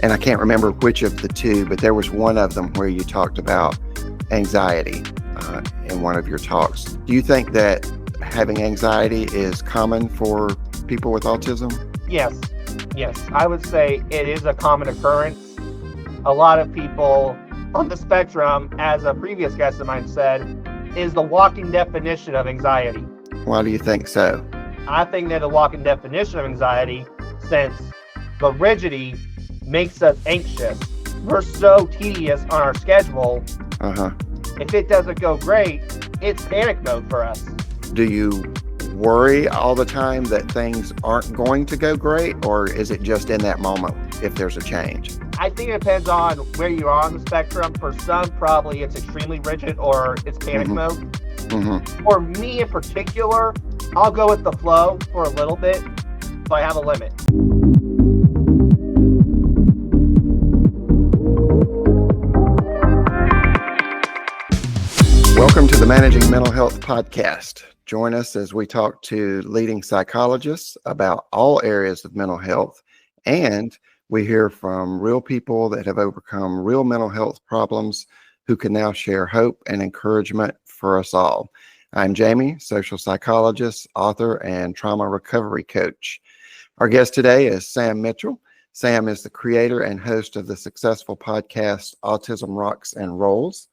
and I can't remember which of the two, but there was one of them where you talked about anxiety in one of your talks. Do you think that having anxiety is common for people with autism? Yes. I would say it is a common occurrence. A lot of people on the spectrum, as a previous guest of mine said, is the walking definition of anxiety. Why do you think so? I think they're the walking definition of anxiety, since the rigidity makes us anxious. We're so tedious on our schedule. If it doesn't go great, it's panic mode for us. Do you worry all the time that things aren't going to go great, or is it just in that moment if there's a change? I think it depends on where you are on the spectrum. For some, probably it's extremely rigid or it's panic mode. For me in particular, I'll go with the flow for a little bit, but I have a limit. Welcome to the Managing Mental Health podcast. Join us as we talk to leading psychologists about all areas of mental health, and we hear from real people that have overcome real mental health problems who can now share hope and encouragement for us all. I'm Jamie, social psychologist, author, and trauma recovery coach. Our guest today is Sam Mitchell. Sam is the creator and host of the successful podcast Autism Rocks and Rolls.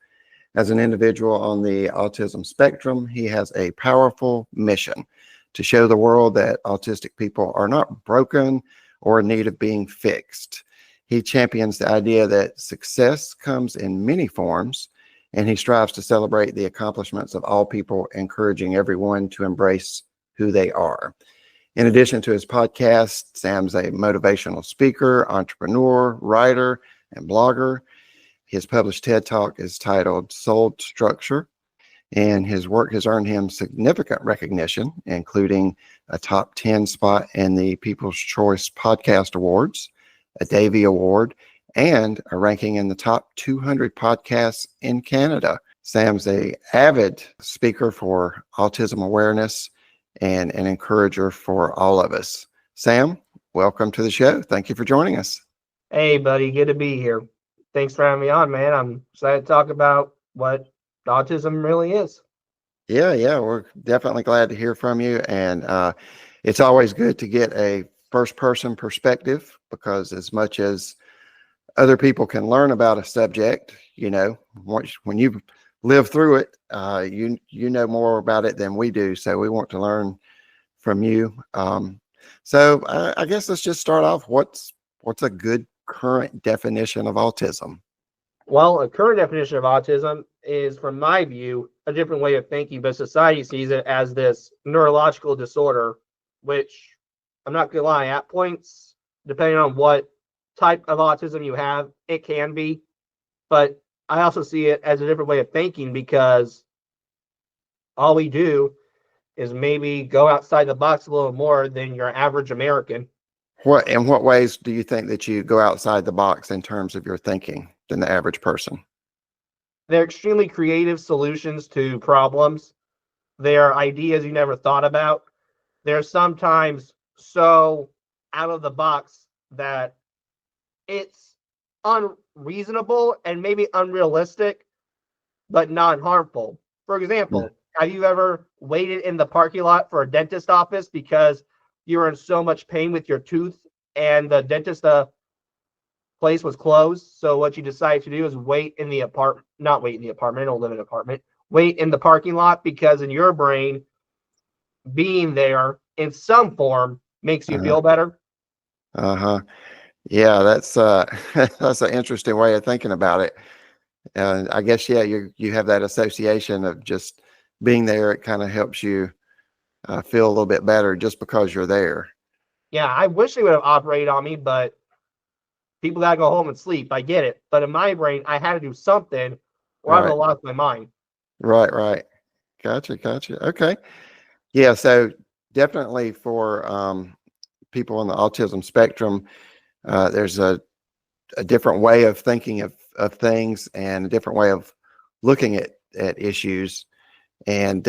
As an individual on the autism spectrum, he has a powerful mission to show the world that autistic people are not broken or in need of being fixed. He champions the idea that success comes in many forms, and he strives to celebrate the accomplishments of all people, encouraging everyone to embrace who they are. In addition to his podcast, Sam's a motivational speaker, entrepreneur, writer, and blogger. His published TED Talk is titled Soul Structure, and his work has earned him significant recognition, including a top 10 spot in the People's Choice Podcast Awards, a Davy Award, and a ranking in the top 200 podcasts in Canada. Sam's an avid speaker for autism awareness and an encourager for all of us. Sam, welcome to the show. Thank you for joining us. Hey, buddy, good to be here. Thanks for having me on, man. I'm excited to talk about what autism really is. Yeah, we're definitely glad to hear from you. And it's always good to get a first-person perspective, because as much as other people can learn about a subject, when you live through it, you know more about it than we do. So we want to learn from you. So I guess let's just start off. What's a good current definition of autism? Well, a current definition of autism is, from my view, a different way of thinking, but society sees it as this neurological disorder, which I'm not going to lie, at points, depending on what type of autism you have, it can be. But I also see it as a different way of thinking, because all we do is maybe go outside the box a little more than your average American. In what ways do you think that you go outside the box in terms of your thinking than the average person? They're extremely creative solutions to problems. They're ideas you never thought about. They're sometimes so out of the box that it's unreasonable and maybe unrealistic, but not harmful. For example, have you ever waited in the parking lot for a dentist office because you were in so much pain with your tooth and the dentist place was closed? So what you decide to do is wait in the apartment, not wait in the apartment, I don't live in an apartment, wait in the parking lot, because in your brain, being there in some form makes you feel better. Yeah, that's that's an interesting way of thinking about it. And I guess, you have that association of just being there. It kind of helps you feel a little bit better just because you're there. Yeah, I wish they would have operated on me, but people gotta go home and sleep. I get it. But in my brain, I had to do something or I would have lost my mind. Right. Gotcha. Okay. Yeah, so definitely for people on the autism spectrum, there's a different way of thinking of things, and a different way of looking at issues. And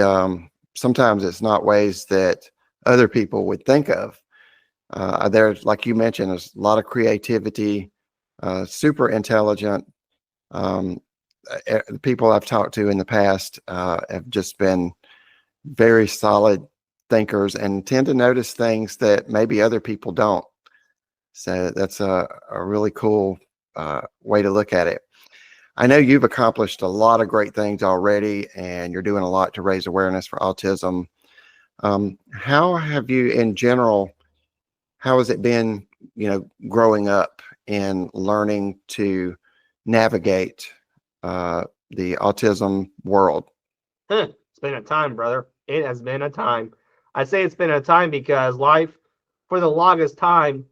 sometimes it's not ways that other people would think of. There's, like you mentioned, there's a lot of creativity super intelligent. The people I've talked to in the past have just been very solid thinkers and tend to notice things that maybe other people don't. So that's a really cool way to look at it. I know you've accomplished a lot of great things already, and you're doing a lot to raise awareness for autism. How have you, in general, how has it been, growing up and learning to navigate the autism world? It's been a time, brother. It has been a time. I say it's been a time because life, for the longest time,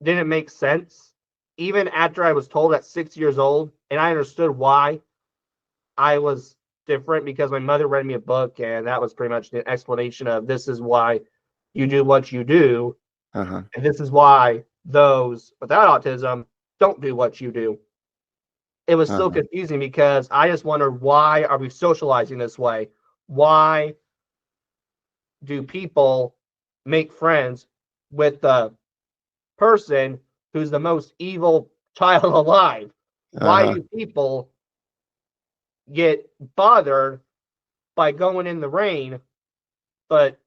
didn't make sense. Even after I was told at 6 years old, and I understood why I was different because my mother read me a book, and that was pretty much the explanation of this is why you do what you do, Uh-huh. and this is why those without autism don't do what you do. It was so Uh-huh. confusing because I just wondered, why are we socializing this way? Why do people make friends with the person who's the most evil child alive? Why Uh-huh. do people get bothered by going in the rain? But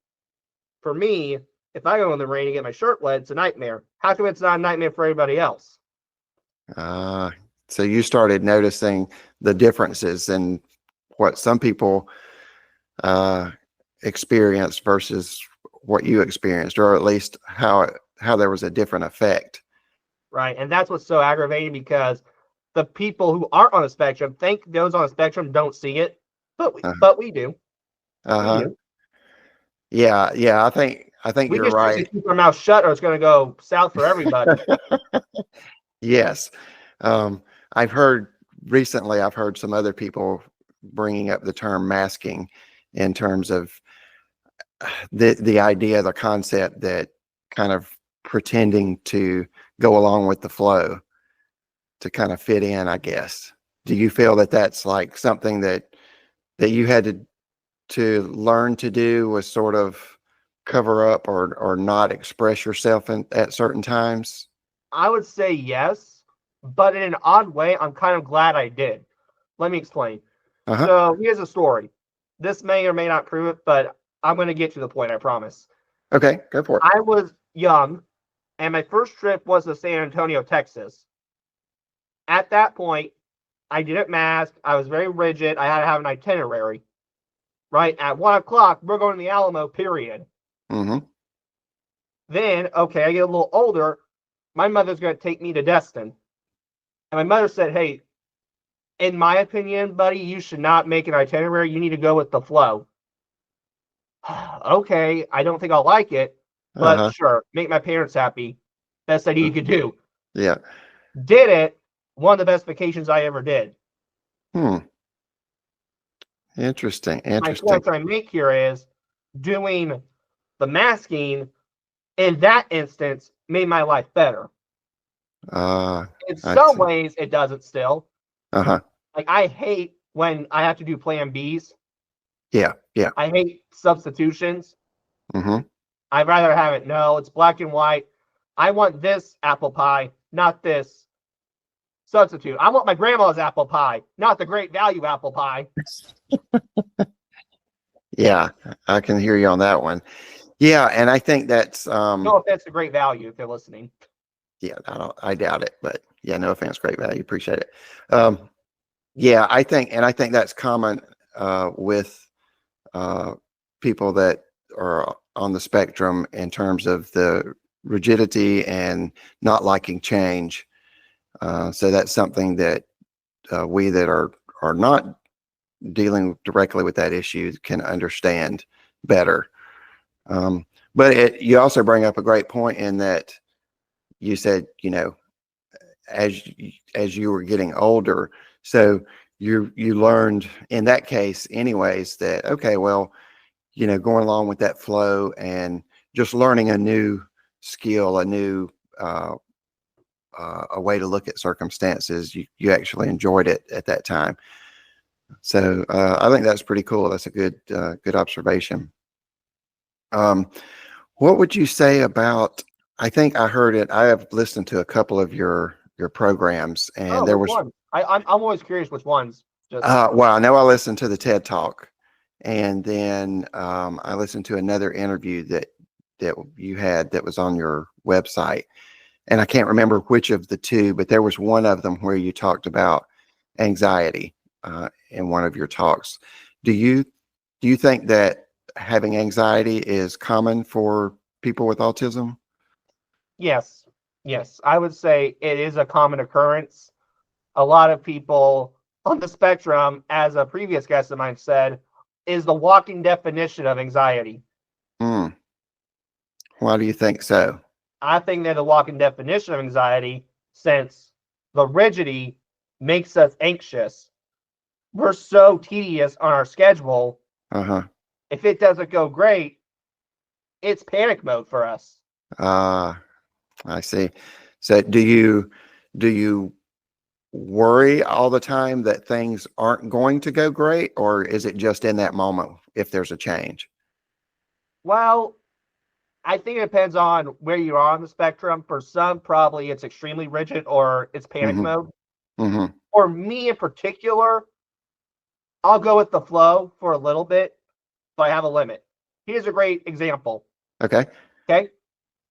for me, if I go in the rain and get my shirt wet, it's a nightmare. How come it's not a nightmare for everybody else? Uh, so you started noticing the differences in what some people uh, experienced versus what you experienced, or at least how there was a different effect. Right. And that's what's so aggravating because the people who aren't on the spectrum think those on the spectrum don't see it, but Uh, we do. We uh-huh. do. Yeah, yeah. I think We you're just need to right. keep our mouth shut, or it's going to go south for everybody. Yes. Um, I've heard recently, I've heard some other people bringing up the term masking in terms of the idea, the concept that kind of pretending to go along with the flow to kind of fit in, I guess. Do you feel that that's like something that you had to learn to do, was sort of cover up or not express yourself at certain times? I would say yes, but in an odd way, I'm kind of glad I did. Let me explain. Uh-huh. So here's a story. This may or may not prove it, but I'm going to get to the point, I promise. Okay, go for it. I was young, and my first trip was to San Antonio, Texas. At that point, I didn't mask. I was very rigid. I had to have an itinerary. Right at 1 o'clock, we're going to the Alamo. Period. Mm-hmm. Then, okay, I get a little older. My mother's going to take me to Destin, and my mother said, "Hey, in my opinion, buddy, you should not make an itinerary. You need to go with the flow." Okay, I don't think I'll like it, but Uh-huh. sure, make my parents happy. Best idea you could do. Yeah. Did it. One of the best vacations I ever did. Hmm. Interesting. My Interesting. point I make here is doing the masking in that instance made my life better. Uh, In I some see. ways, it doesn't still. Uh-huh. Like, I hate when I have to do plan Bs. Yeah. Yeah. I hate substitutions. Mm-hmm. I'd rather have it, no, it's black and white. I want this apple pie, not this substitute. I want my grandma's apple pie, not the great value apple pie. Yeah, I can hear you on that one. Yeah, and I think that's No offense to great value if they're listening. yeah, I doubt it, but yeah, no offense, great value, appreciate it. Yeah, I think that's common with people that are on the spectrum in terms of the rigidity and not liking change. So that's something that we that are not dealing directly with that issue can understand better. But you also bring up a great point in that you said, as you were getting older, so you learned in that case anyways that, okay, well, going along with that flow and just learning a new skill, a new a way to look at circumstances, you actually enjoyed it at that time. So I think that's pretty cool. That's a good observation. Um, what would you say about? I think I heard it. I have listened to a couple of your your programs, and Oh, there which was one? I'm always curious which ones. Just well, I know I listened to the TED Talk, and then I listened to another interview that you had that was on your website, and I can't remember which of the two, but there was one of them where you talked about anxiety in one of your talks. Do you think that having anxiety is common for people with autism? yes, yes. I would say it is a common occurrence. A lot of people on the spectrum, as a previous guest of mine said, is the walking definition of anxiety. Hmm. Why do you think so? I think they're the walking definition of anxiety since the rigidity makes us anxious. We're so tedious on our schedule. Uh-huh. If it doesn't go great, it's panic mode for us. Ah, I see. So do you worry all the time that things aren't going to go great, or is it just in that moment if there's a change? Well, I think it depends on where you are on the spectrum. For some, probably it's extremely rigid or it's panic Mm-hmm. mode. Mm-hmm. For me in particular, I'll go with the flow for a little bit, but I have a limit. Here's a great example. Okay. Okay.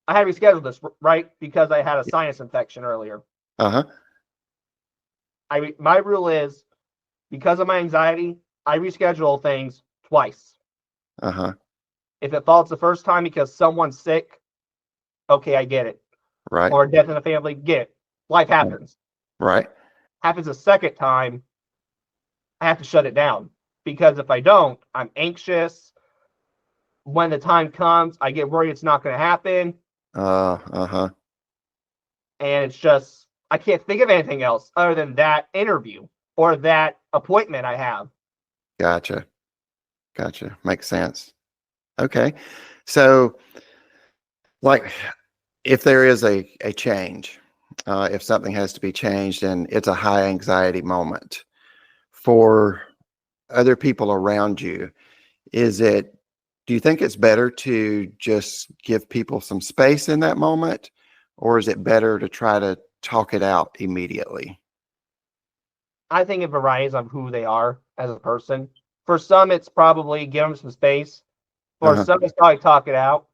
I had rescheduled this, right? Because I had a sinus infection earlier. Uh-huh. My rule is because of my anxiety, I reschedule things twice. Uh-huh. If it falls the first time because someone's sick, okay, I get it. Right. Or death in the family, get it. Life happens. Right. Happens a second time, I have to shut it down. Because if I don't, I'm anxious. When the time comes, I get worried it's not going to happen. Uh-huh. And it's just, I can't think of anything else other than that interview or that appointment I have. Gotcha. Gotcha. Makes sense. Okay. So, like, if there is a change, if something has to be changed and it's a high anxiety moment for other people around you, do you think it's better to just give people some space in that moment, or is it better to try to talk it out immediately? I think it varies on who they are as a person. For some, it's probably give them some space. For Uh-huh. some, it's probably talk it out.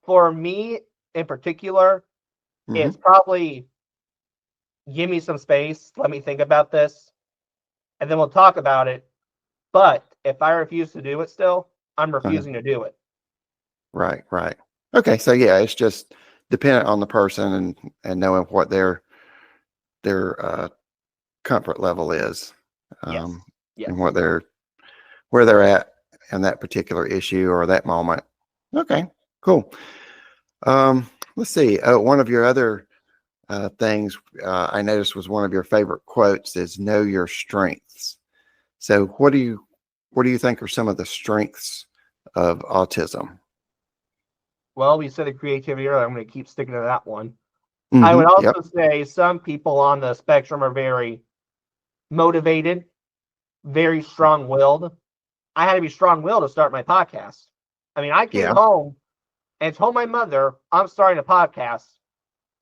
For me in particular, Hmm. it's probably give me some space. Let me think about this, and then we'll talk about it. But if I refuse to do it still, I'm Uh-huh. refusing to do it. Right, right. Okay, so yeah, it's just dependent on the person and knowing what their comfort level is, Yes. um, Yes. and where they're at in that particular issue or that moment. Okay, cool. Let's see. One of your other things I noticed was one of your favorite quotes is "Know your strengths." So, what do you think are some of the strengths of autism? Well, we said the creativity earlier. I'm going to keep sticking to that one. I Mm-hmm. would Yep. also say some people on the spectrum are very motivated, very strong willed. I had to be strong willed to start my podcast. I mean, I came Yeah. home and told my mother I'm starting a podcast.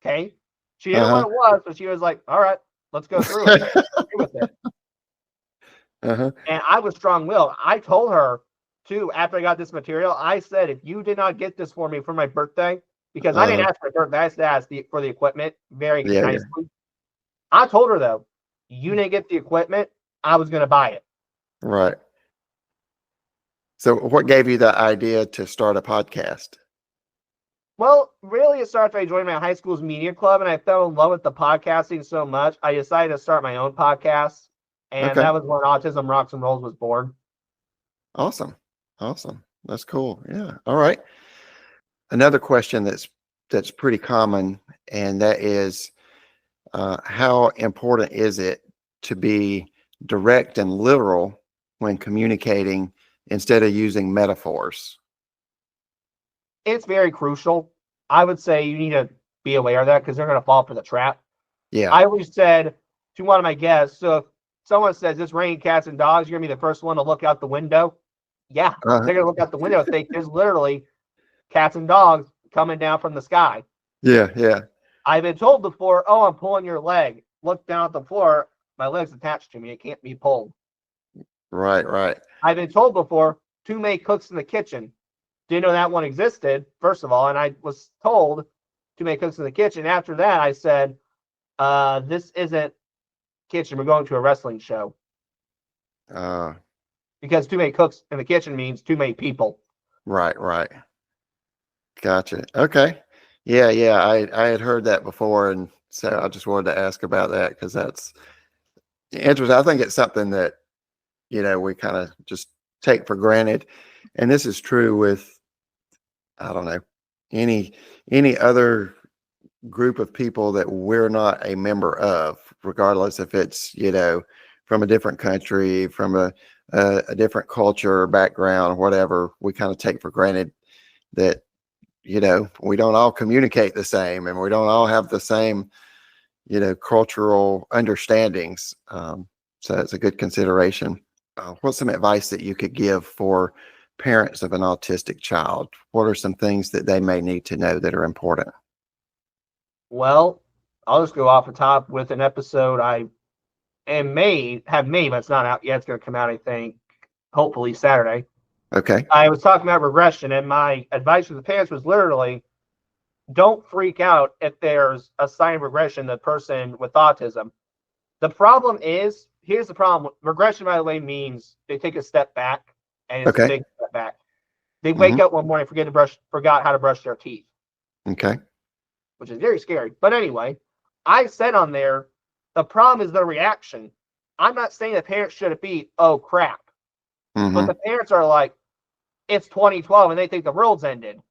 Okay. She didn't know Uh what it was, but she was like, all right, let's go through it. huh. Agree with it. Uh-huh. And I was strong willed. I told her too, after I got this material, I said, if you did not get this for me for my birthday, because I didn't Uh-huh. ask for my birthday, I just asked for the equipment very Yeah, yeah. nicely. I told her though, you didn't get the equipment, I was going to buy it. Right. So, what gave you the idea to start a podcast? Well, really, it started after I joined my high school's media club, and I fell in love with the podcasting so much, I decided to start my own podcast, and Okay. that was when Autism Rocks and Rolls was born. Awesome. Awesome. That's cool. Yeah. All right. Another question that's pretty common, and that is, how important is it to be direct and literal when communicating instead of using metaphors? It's very crucial. I would say you need to be aware of that because they're going to fall for the trap. Yeah. I always said to one of my guests, so if someone says it's raining cats and dogs, you're going to be the first one to look out the window. Yeah, Uh, they're going to look out the window and think there's literally cats and dogs coming down from the sky. yeah. Yeah. I've been told before, oh, I'm pulling your leg. Look down at the floor. My leg's attached to me. It can't be pulled. Right, right. I've been told before, too many cooks in the kitchen. Didn't know that one existed, first of all. And I was told too many cooks in the kitchen. After that, I said, this isn't kitchen. We're going to a wrestling show. Uh, Because too many cooks in the kitchen means too many people. right, right. Gotcha. Okay. Yeah, yeah. I had heard that before, and so I just wanted to ask about that because that's interesting. I think it's something that, we kind of just take for granted. And this is true with, I don't know, any other group of people that we're not a member of, regardless if it's, from a different country, from a different culture, background, whatever. We kind of take for granted that, we don't all communicate the same, and we don't all have the same, cultural understandings. So it's a good consideration. What's some advice that you could give for parents of an autistic child? What are some things that they may need to know that are important? Well, I'll just go off the top with an episode I have made, but it's not out yet. It's going to come out, I think, hopefully Saturday. Okay. I was talking about regression, and my advice to the parents was literally, don't freak out if there's a sign of regression, the person with autism. The problem is, here's the problem. Regression, by the way, means they take a step back, and it's a Okay. big step back. They wake up one morning, forgot how to brush their teeth. Okay. Which is very scary. But anyway, I said on there, the problem is the reaction. I'm not saying the parents shouldn't be, oh crap. But the parents are like, it's 2012 and they think the world's ended.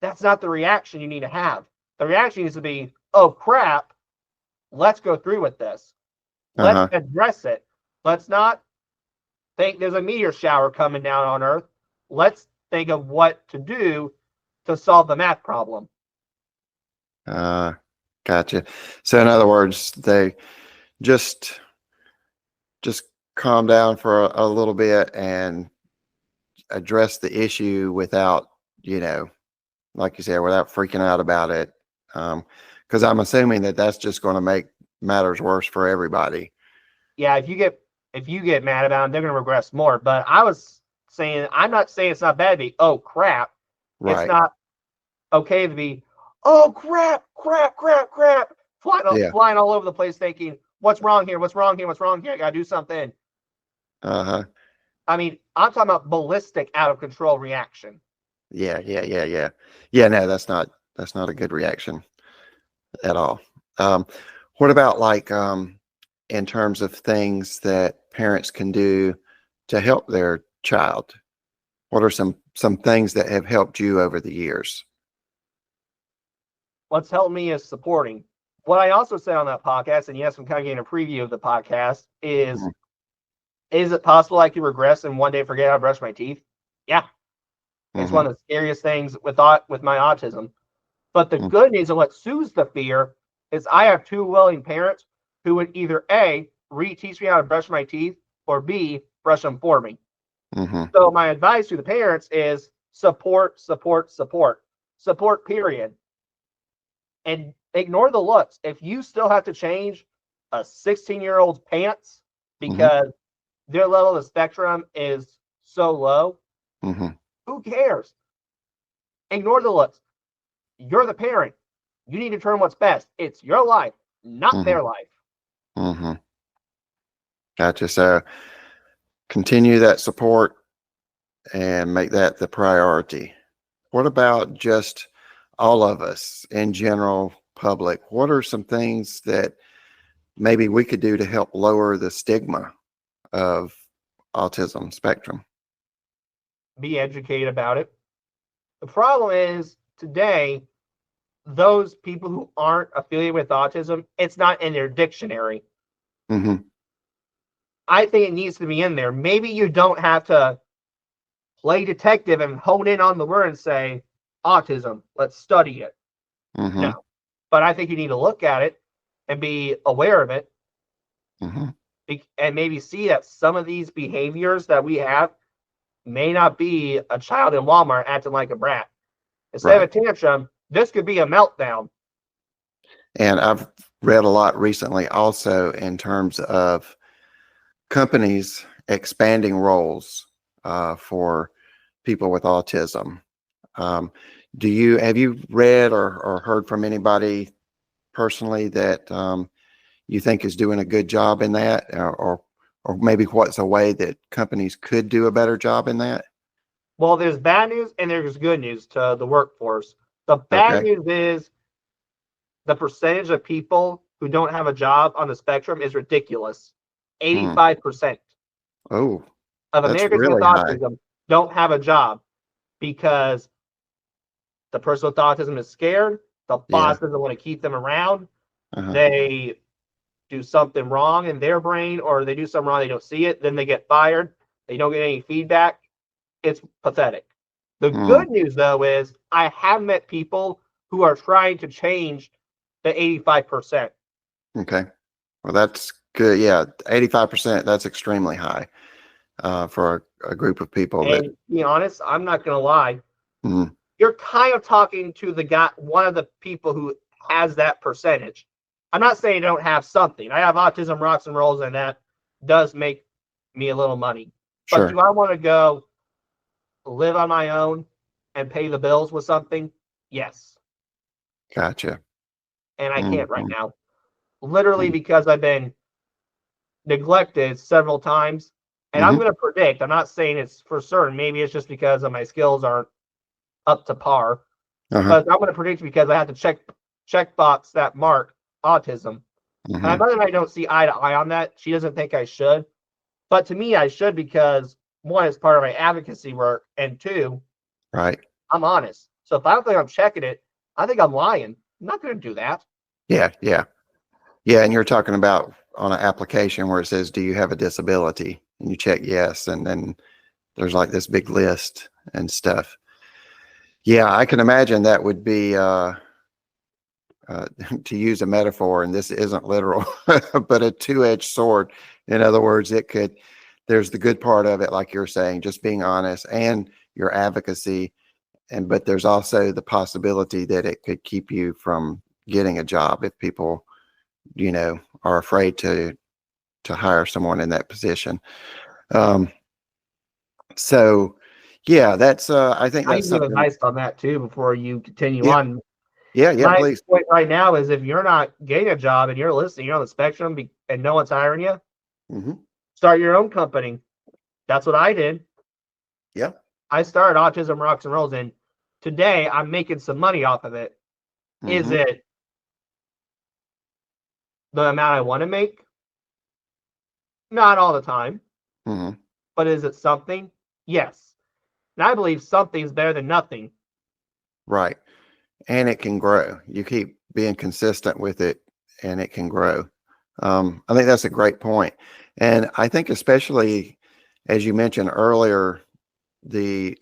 That's not the reaction you need to have. The reaction needs to be, oh crap, let's go through with this. Let's address it. Let's not think there's a meteor shower coming down on Earth. Let's think of what to do to solve the math problem. Gotcha. So in other words, they just calm down for a little bit and address the issue without, like you said, without freaking out about it. Because I'm assuming that that's just going to make matters worse for everybody. Yeah, if you get mad about it, they're going to regress more. But I'm not saying it's not bad to be, oh crap. Right. It's not okay to be, oh crap, flying all over the place thinking, what's wrong here? I gotta do something. I mean, I'm talking about ballistic, out of control reaction. Yeah. No, that's not a good reaction at all. What about in terms of things that parents can do to help their child? What are some things that have helped you over the years? What's helped me is supporting. What I also said on that podcast, and yes, I'm kind of getting a preview of the podcast, is it possible I could regress and one day forget how to brush my teeth? Yeah. It's one of the scariest things with my autism. But the good news and what soothes the fear is I have two willing parents who would either A, reteach me how to brush my teeth, or B, brush them for me. So my advice to the parents is support, period. And ignore the looks. If you still have to change a 16-year-old's pants because their level of the spectrum is so low, who cares? Ignore the looks. You're the parent. You need to determine what's best. It's your life, not their life. Gotcha. So continue that support and make that the priority. What about just all of us in general, public? What are some things that maybe we could do to help lower the stigma of autism spectrum? Be educated about it. The problem is today, those people who aren't affiliated with autism, it's not in their dictionary. I think it needs to be in there. Maybe you don't have to play detective and hone in on the word and say, autism, let's study it. No. But I think you need to look at it and be aware of it. And maybe see that some of these behaviors that we have may not be a child in Walmart acting like a brat. Instead of a tantrum, this could be a meltdown. And I've read a lot recently also in terms of companies expanding roles for people with autism. Um, have you read or heard from anybody personally that you think is doing a good job in that, or maybe what's a way that companies could do a better job in that? Well, there's bad news and there's good news to the workforce. The bad Okay. news is the percentage of people who don't have a job on the spectrum is ridiculous. Hmm. 85% Oh, of that's Americans with really high. autism don't have a job because the person with autism is scared. The Yeah. boss doesn't want to keep them around. Uh-huh. They do something wrong in their brain, or they do something wrong, they don't see it, then they get fired. They don't get any feedback. It's pathetic. The Hmm. good news, though, is I have met people who are trying to change the 85%. Okay. Well, that's good. Yeah, 85%. That's extremely high for a group of people that. And to be honest, I'm not going to lie. Mm, You're kind of talking to the guy, one of the people who has that percentage. I'm not saying I don't have something. I have Autism Rocks and Rolls, and that does make me a little money. But do sure. I want to go live on my own and pay the bills with something? Yes. Gotcha. And I can't right Mm-hmm. now. Literally because I've been neglected several times. And I'm Mm-hmm. going to predict, I'm not saying it's for certain. Maybe it's just because of my skills aren't up to par. Uh-huh. But I'm going to predict because I have to check box that mark autism. And my Mm-hmm. mother and I don't see eye to eye on that. She doesn't think I should. But to me, I should because one, it's part of my advocacy work. And two, Right. I'm honest. So if I don't think I'm checking it, I think I'm lying. I'm not going to do that. Yeah. Yeah. Yeah. And you're talking about on an application where it says, do you have a disability? And you check yes. And then there's like this big list and stuff. Yeah. I can imagine that would be, to use a metaphor, and this isn't literal, but a two-edged sword. In other words, there's the good part of it, like you're saying, just being honest and your advocacy. But there's also the possibility that it could keep you from getting a job if people, are afraid to hire someone in that position. Um, so yeah, I think I that's can give something. advice on that too before you continue Yeah. on. Yeah. Yeah, My please. point right now is if you're not getting a job and you're listening, you're on the spectrum and no one's hiring you, Hmm. start your own company. That's what I did. Yeah. I started Autism Rocks and Rolls, and today I'm making some money off of it. Is Hmm. it the amount I want to make? Not all the time. Hmm. But is it something? Yes. And I believe something's better than nothing. Right. And it can grow. You keep being consistent with it and it can grow. I think that's a great point. And I think especially as you mentioned earlier, the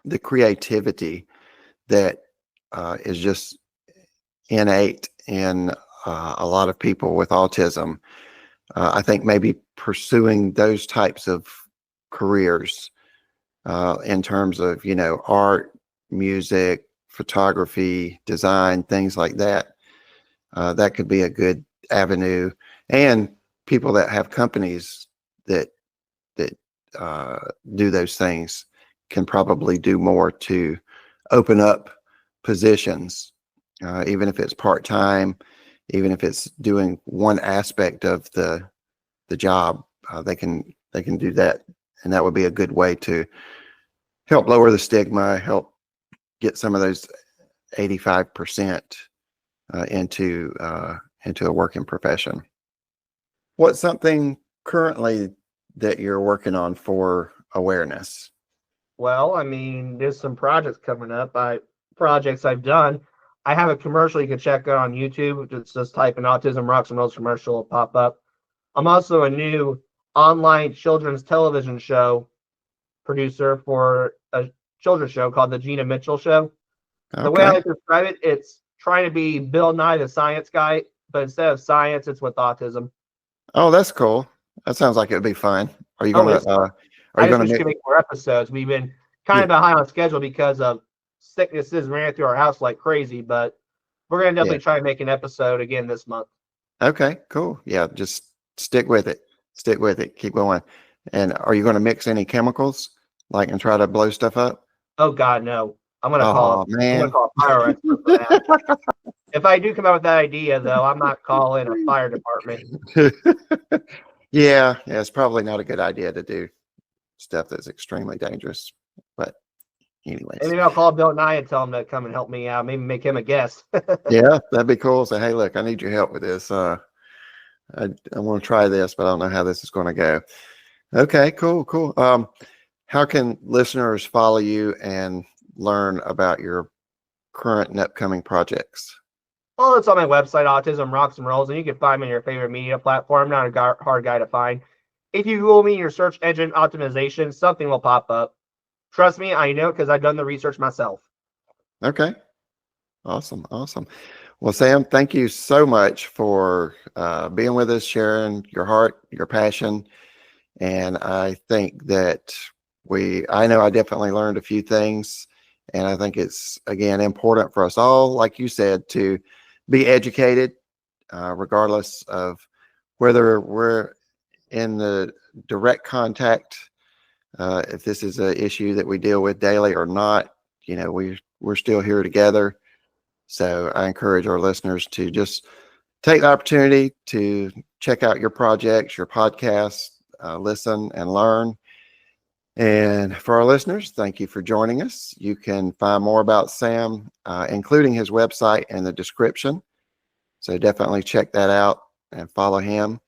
the creativity that is just innate in a lot of people with autism. I think maybe pursuing those types of careers in terms of, art, music, photography, design, things like that. That could be a good avenue. And people that have companies that that do those things can probably do more to open up positions, even if it's part-time, even if it's doing one aspect of the job. They can do that, and that would be a good way to help lower the stigma, help get some of those 85% into a working profession. What's something currently that you're working on for awareness? Well, I mean, there's some projects coming up. Projects I've done. I have a commercial you can check out on YouTube. Just type in Autism Rocks and Rolls commercial will pop up. I'm also a new online children's television show producer for a children's show called The Gina Mitchell Show. The way I Okay. like to describe it, it's trying to be Bill Nye the Science Guy, but instead of science, it's with autism. Oh, that's cool. That sounds like it'd be fun. Oh, it's fun. Are I you just gonna wish we make could make more episodes. We've been kind yeah, of behind on schedule because of sicknesses ran through our house like crazy, but we're going to Yeah. definitely try and make an episode again this month. Okay, cool. Yeah, just stick with it. Stick with it. Keep going. And are you going to mix any chemicals, like, and try to blow stuff up? Oh God, no! I'm going to Oh call man. a fire expert for that. If I do come up with that idea, though, I'm not calling a fire department. Yeah, it's probably not a good idea to do stuff that's extremely dangerous. But anyways, And maybe I'll call Bill Nye and tell him to come and help me out. Maybe make him a guest. yeah, that'd be cool. Say, hey, look, I need your help with this. I want to try this, but I don't know how this is going to go. Okay, cool. How can listeners follow you and learn about your current and upcoming projects? Well, it's on my website, Autism Rocks and Rolls, and you can find me on your favorite media platform. Not a hard guy to find. If you Google me in your search engine optimization, something will pop up. Trust me, I know because I've done the research myself. Okay. Awesome. Well, Sam, thank you so much for being with us, sharing your heart, your passion. And I think that I know I definitely learned a few things. And I think it's, again, important for us all, like you said, to be educated, regardless of whether we're in the direct contact, if this is an issue that we deal with daily or not. We're still here together. So I encourage our listeners to just take the opportunity to check out your projects, your podcasts, listen and learn. And for our listeners, thank you for joining us. You can find more about Sam, including his website, in the description. So definitely check that out and follow him.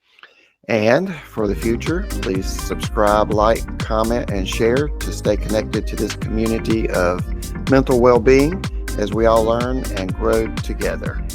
And for the future, please subscribe, like, comment, and share to stay connected to this community of mental well-being as we all learn and grow together.